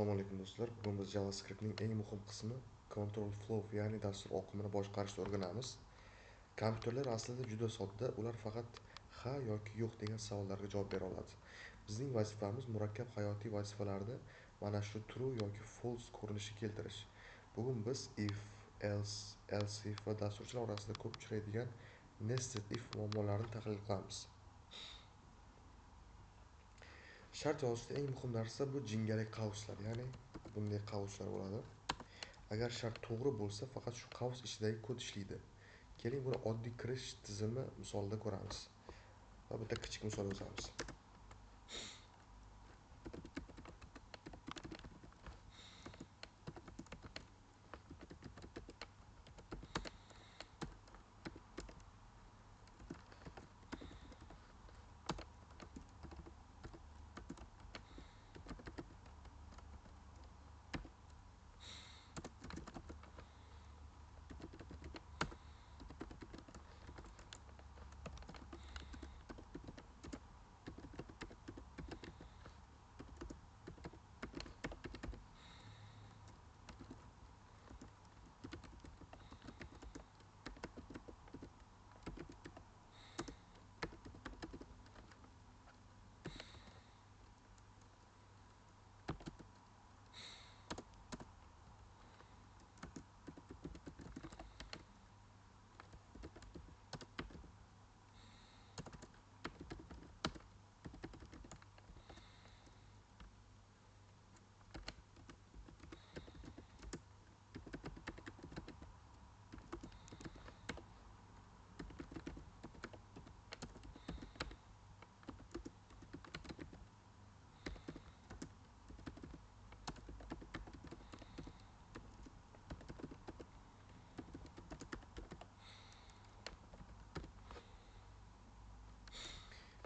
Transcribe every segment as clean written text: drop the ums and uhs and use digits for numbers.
Assalomu alaykum do'stlar. Bugun biz JavaScriptning eng muhim qismi control flow, ya'ni dastur oqimini boshqarishni o'rganamiz. Kompyuterlar aslida juda sodda, ular faqat ha yoki yo'q degan savollarga javob bera oladi. Bizning vazifamiz murakkab hayotiy vazifalarni mana shu true yoki false ko'rinishiga keltirish. Bugun biz if, else if va dasturchilar orasida ko'p uchraydigan nested if muammolarini tahlil qilamiz. Shart yozishda eng muhim narsa bu jingalak qavslar, ya'ni bunday qavslar bo'ladi. Agar shart to'g'ri bo'lsa, faqat shu qavs ichidagi kod ishlaydi. Keling, buni oddiy kirish tizimi misolida ko'ramiz va bitta kichik misol yozamiz.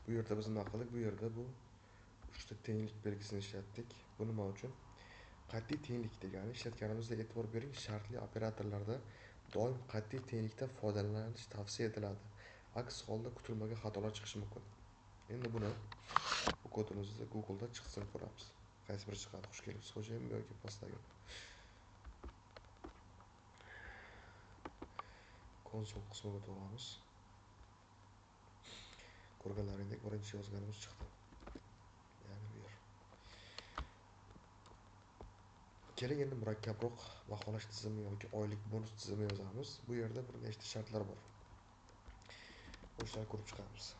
Bu yerda biz nima qildik? Bu yerda bu uchta tenglik belgisini ishlatdik. Bu nima uchun? Qat'iy tenglik degani ishlatganimizda e'tibor bering, shartli operatorlarda doim qat'iy tenglikdan foydalanish tavsiya etiladi. Aks holda kutilmagan xatolar chiqishi mumkin. Endi buni bu kodimizni Google'da chiqsin ko'ramiz. Qaysi biri chiqadi? Xush kelibsiz xo'jayim yoki pastdagi. Konsol qismiga o'tamiz. Ko'rganlaringdek birinchi yozganimiz chiqdi. Ya'ni bu yer. Keling endi murakkabroq baholash tizimi yoki oylik bonus tizimi yozamiz. Bu yerda bir nechta shartlar bor. O'shlarni ko'rib chiqamiz.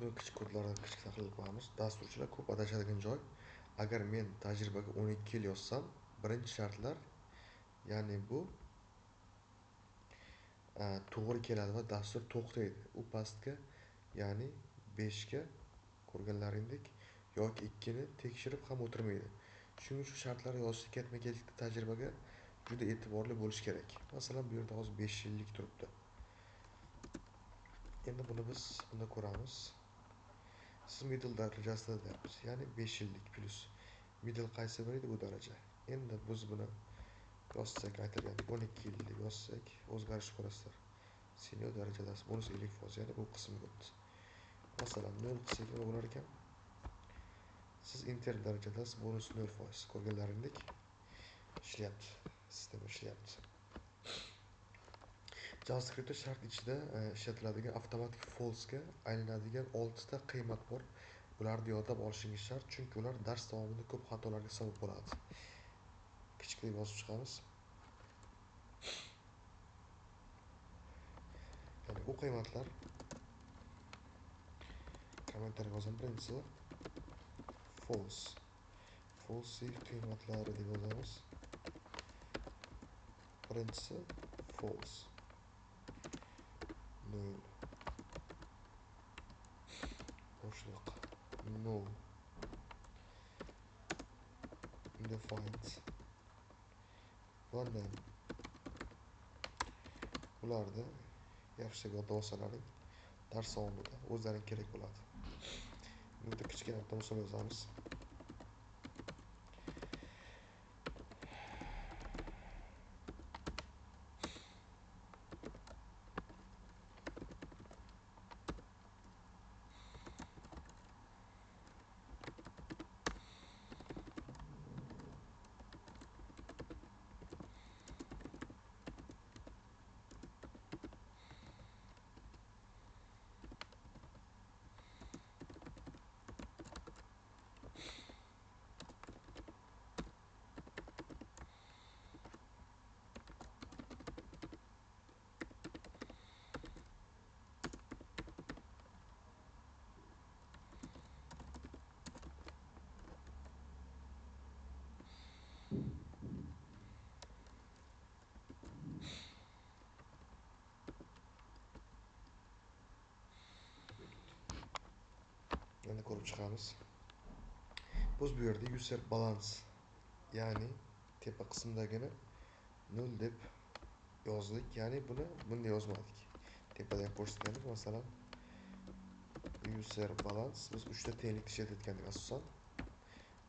bu kichik kodlarni kichik tahlil qilamiz. Dasturchilar ko'p adashadigan joy, agar men tajribaga 12 yil yozsam, birinchi shartlar, ya'ni bu to'g'ri keladi va dastur to'xtaydi. U pastga, ya'ni 5 ga ko'rganlaringdek yoki 2 ni tekshirib ham o'tirmaydi. Shuning uchun shartlar yozishda ketma-ketlikda tajribaga juda e'tiborli bo'lish kerak. Masalan, bu yerda hozir 5 yillik turibdi. Endi buni biz bunda ko'ramiz. Siz middle darajasida deyapmiz. Ya'ni 5 yillik plus middle qaysi biri edi, bu daraja. Endi biz buni yozsak, aytilgan 12 yil deb yozsak, o'zgarish ko'rasizlar. Senior darajadasi bonus 50%, ya'ni bu qismga o'tdi. Masalan, 0 qilsak nima bo'lar ekan? Siz inter darajadasi bonus 0%. Ko'rganlaringdek ishlayapti. Sistema ishlayapti. JavaScriptda shart ichida ishlatiladigan avtomatik false'ga aylanadigan 6 ta qiymat bor. Ularni yodlab olishingiz shart, chunki ular dars davomida ko'p xatolarga sabab bo'ladi. Kichikroq yozib chiqamiz. Ya'ni bu qiymatlar kommentar yozaman. Birinchisi false. False qiymatlari deb yozamiz. Birinchisi false. 0 boshliq null defined va name. Ularni yaxshilab yodlab olsalaring dars davomida o'zlaring kerak bo'ladi. Burada kichkina bitta misol yozamiz. Endi ko'rib chiqamiz. Biz bu yerda user balance, ya'ni tepa qismdagini 0 deb yozdik. Ya'ni buni bunday yozmadik. Tepada ham ko'rsatgandik. Masalan, user balance biz 3 ta tenglik ishlatayotgandik asosan.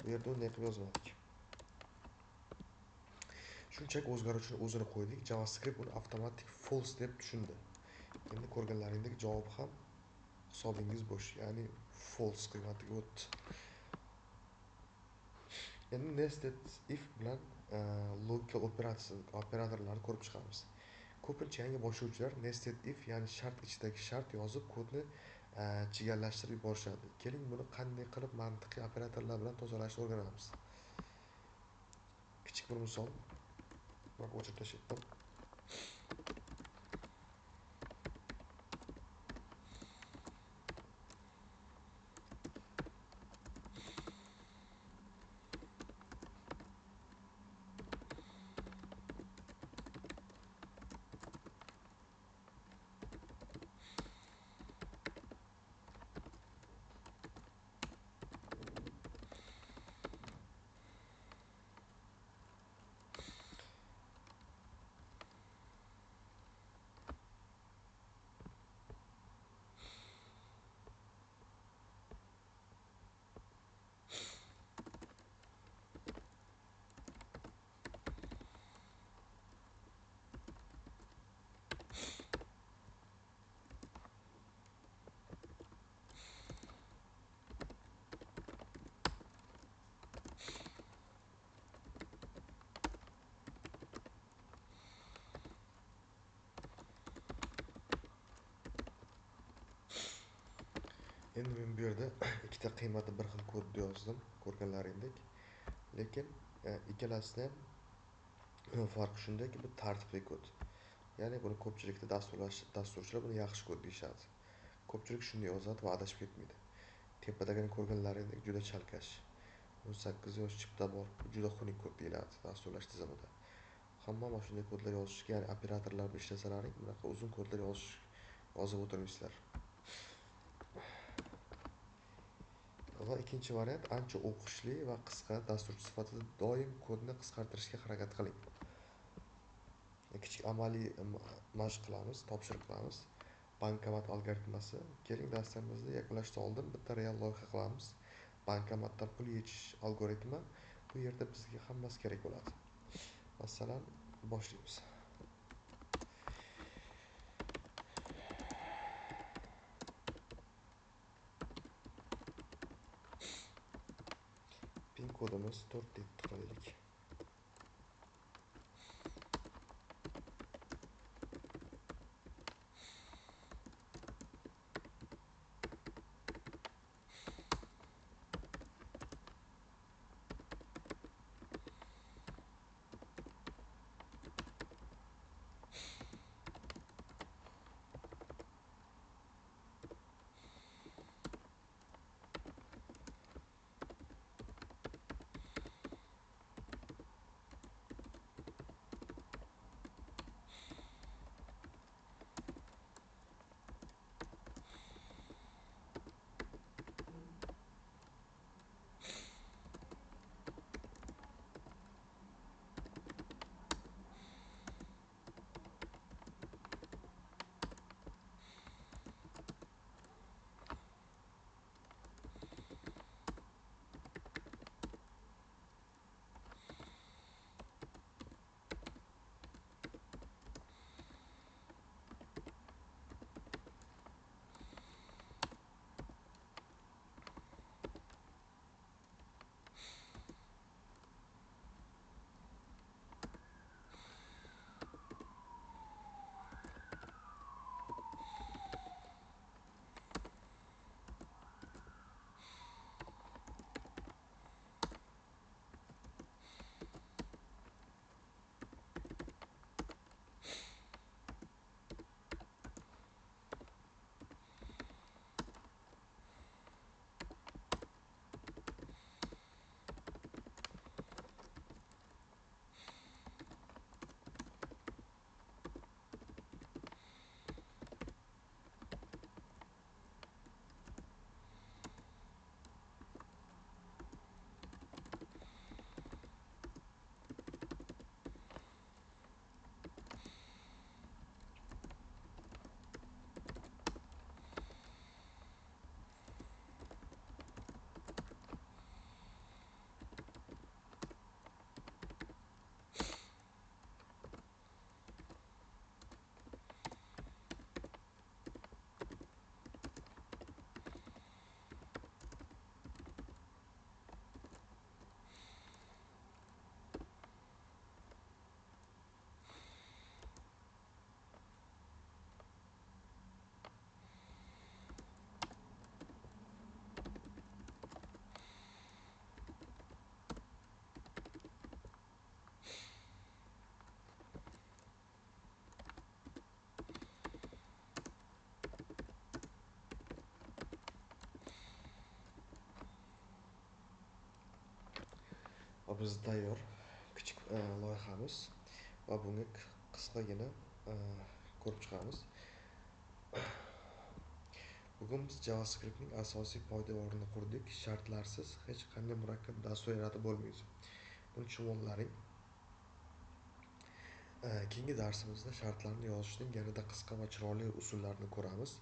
Bu yerda unday qilib yozmadik. Shunchaki o'zgaruvchini o'zini qo'ydik. JavaScript uni avtomatik false deb tushundi. Endi ko'rganlaringdek javob ham hisobingiz bo'sh, ya'ni false qiymatiga o'tdi. Endi nested if bilan logical operatorlarni ko'rib chiqamiz. Ko'pincha yangi boshlovchilar nested if, ya'ni shart ichidagi shart yozib kodni chigallashtirib yuborishadi. Keling buni qanday qilib mantiqiy operatorlar bilan tozalashni o'rganamiz. Kichik bir misol. Bak, o'chirib tashlayapman. Endi men bu yerda ikkita qiymatni bir xil kodda yozdim, ko'rganlaringdek. Lekin ikkalasida ham farqi shundaki, bu tartibli kod. Ya'ni buni ko'pchilikda dasturchilar buni yaxshi kod deyishadi. Ko'pchilik shunday yozadi va adashib ketmaydi. Tepadagini ko'rganlaringdek juda chalkash. 18 yosh chipta bor, juda xunuk kod deyiladi dasturlash tizimida. Hamma mana shunday kodlar yozishga, ya'ni operatorlar bilan ishlasalaring, bunaqa uzun kodlar yozib o'tirmaysizlar. Va ikkinchi variant ancha o'qishli va qisqa. Dasturchi sifatida doim kodni qisqartirishga harakat qiling. Kichik amaliy mashq qilamiz, topshiriq qilamiz. Bankomat algoritmasi. Keling, darsimizni yakunlashdan oldin bitta real loyiha qilamiz. Bankomatdan pul yechish algoritmi. Bu yerda bizga hammasi kerak bo'ladi. Masalan, boshlaymiz. Pin kodimiz 4 deb qilaylik. Va biz tayyor kichik loyihamiz va bunga qisqagina ko'rib chiqamiz. Bugun biz JavaScriptning asosiy poydevorini qurdik. Shartlarsiz hech qanday murakkab dastur yaratib bo'lmaydi. Buni tushunib oling. Keyingi darsimizda shartlarni yozishning yanada qisqa va chiroyli usullarini ko'ramiz.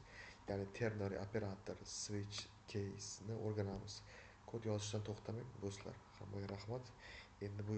Ya'ni ternary operator, switch case'ni o'rganamiz. Kod yozishdan to'xtamang do'stlar. Hammaga rahmat. Endi bu